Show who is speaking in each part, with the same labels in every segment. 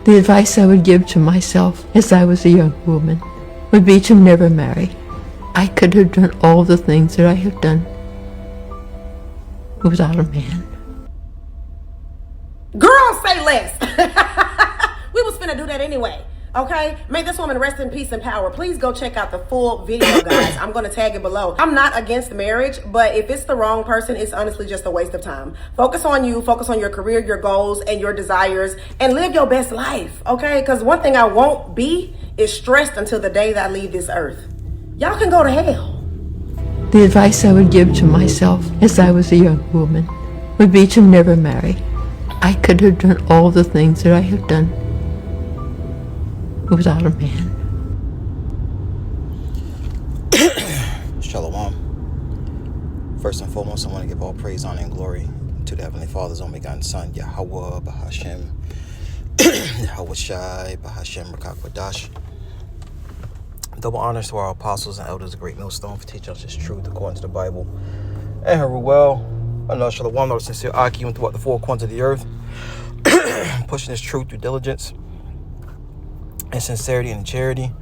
Speaker 1: The advice I would give to myself as I was a young woman would be to never marry. I could have done all the things that I have done without a man.
Speaker 2: Girl, say less. We was finna do that anyway. Okay, may this woman rest in peace and power. Please go check out the full video, guys. I'm going to tag it below. I'm not against marriage, but if it's the wrong person, it's honestly just a waste of time. Focus on you, focus on your career, your goals, and your desires, and live your best life, okay? Because one thing I won't be is stressed until the day that I leave this earth. Y'all can go to hell.
Speaker 1: The advice I would give to myself as I was a young woman would be to never marry. I could have done all the things that I have done without a man.
Speaker 3: Shalom. First and foremost, I want to give all praise, honor, and glory to the Heavenly Father's only begotten Son, Yahweh, Bahashem, Yahweh Shai, Bahashem, Rakakwadash. Double honors to our apostles and elders of Great Millstone for teaching us this truth according to the Bible. And Haruel, another Shalom, our sincere Akim throughout the four corners of the earth, pushing this truth through diligence and sincerity and charity.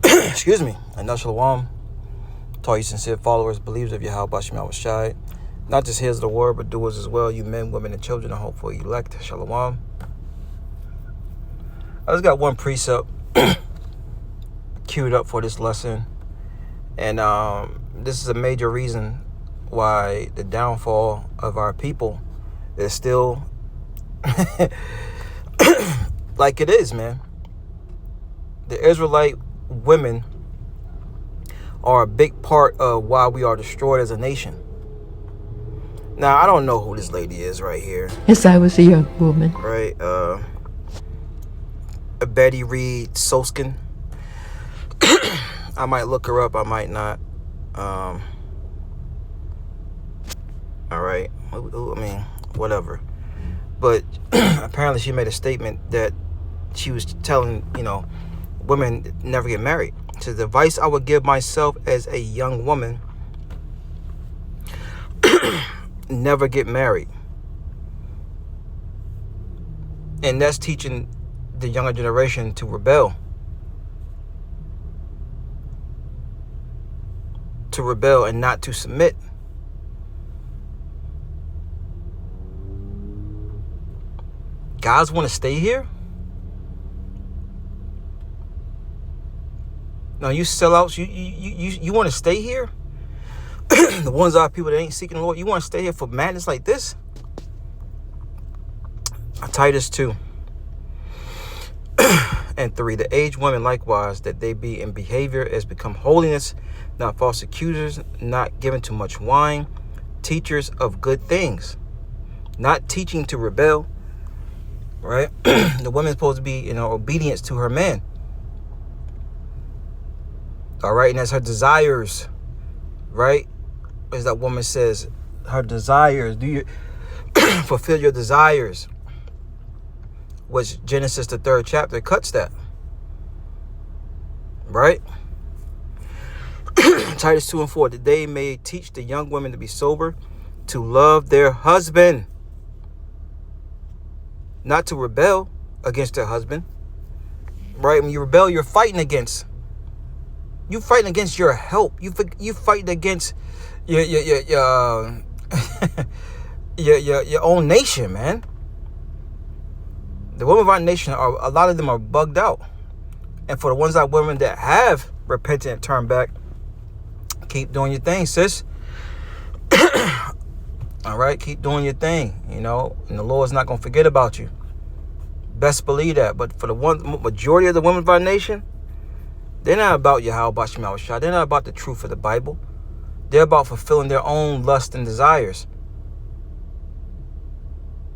Speaker 3: Excuse me. And Shalom to all you sincere followers, believers of Yahweh Bashim Shai. Not just hearers of the word, but doers as well. You men, women, and children are hopefully elect. Shalom. I just got one precept queued up for this lesson. And this is a major reason why the downfall of our people is still like it is, man. The Israelite women are a big part of why we are destroyed as a nation. Now, I don't know who this lady is right here.
Speaker 1: As I was a young woman.
Speaker 3: Right, Betty Reed Soskin. I might look her up, I might not. All right, I mean, whatever. But apparently she made a statement that she was telling, women never get married. So the advice I would give myself as a young woman, never get married. And that's teaching the younger generation to rebel. To rebel and not to submit. Guys want to stay here? Now you sellouts, you want to stay here? The ones are people that ain't seeking the Lord. You want to stay here for madness like this? Titus 2 and 3. The aged women likewise, that they be in behavior as become holiness, not false accusers, not given to much wine, teachers of good things, not teaching to rebel. Right? The woman's supposed to be, obedience to her man. All right, and that's her desires, right? As that woman says, her desires. Do you fulfill your desires? Which Genesis, the 3rd chapter, cuts that. Right? Titus 2 and 4, that they may teach the young women to be sober, to love their husband, not to rebel against their husband. Right? When you rebel, you're fighting against. You fighting against your help. You fighting against your your own nation, man. The women of our nation a lot of them are bugged out. And for the ones that women that have repented and turned back, keep doing your thing, sis. All right, keep doing your thing, and the Lord's not gonna forget about you. Best believe that. But for the majority of the women of our nation, they're not about Yahweh Bashim Shai. They're not about the truth of the Bible. They're about fulfilling their own lusts and desires.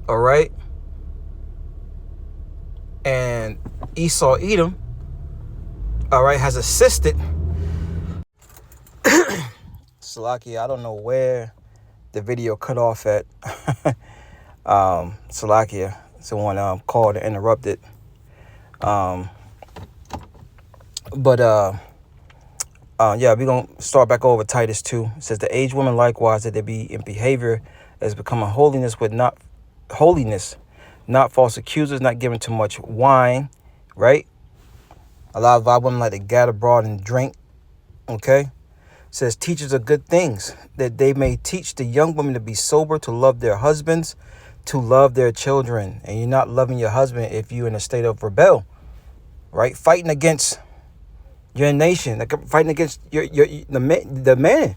Speaker 3: All right? And Esau, Edom, all right, has assisted. Salakia, I don't know where the video cut off at. Salakia, someone called and interrupted. Yeah, we're going to start back over Titus 2. It says, the aged women likewise, that they be in behavior as becoming holiness, not false accusers, not giving too much wine, right? A lot of our women like to gather abroad and drink, okay? Says teachers of good things, that they may teach the young women to be sober, to love their husbands, to love their children. And you're not loving your husband if you're in a state of rebel, right? Fighting against your nation, like fighting against the man,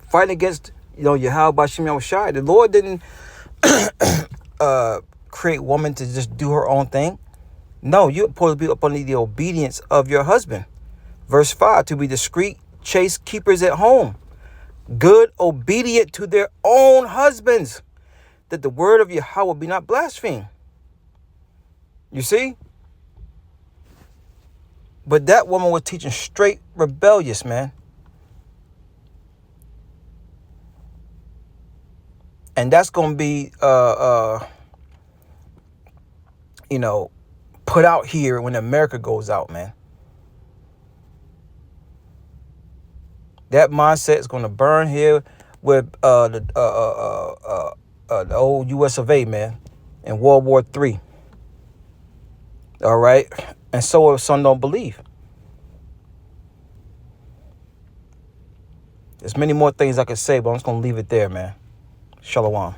Speaker 3: fighting against, Yahweh Bashim Yahushai. The Lord didn't create woman to just do her own thing. No, you're supposed to be up under the obedience of your husband. Verse 5, to be discreet, chaste keepers at home, good, obedient to their own husbands, that the word of Yahweh be not blasphemed. You see? But that woman was teaching straight rebellious, man. And that's going to be, put out here when America goes out, man. That mindset is going to burn here with the old U.S. of A., man, in World War III. All right? And so if some don't believe. There's many more things I could say, but I'm just going to leave it there, man. Shalom.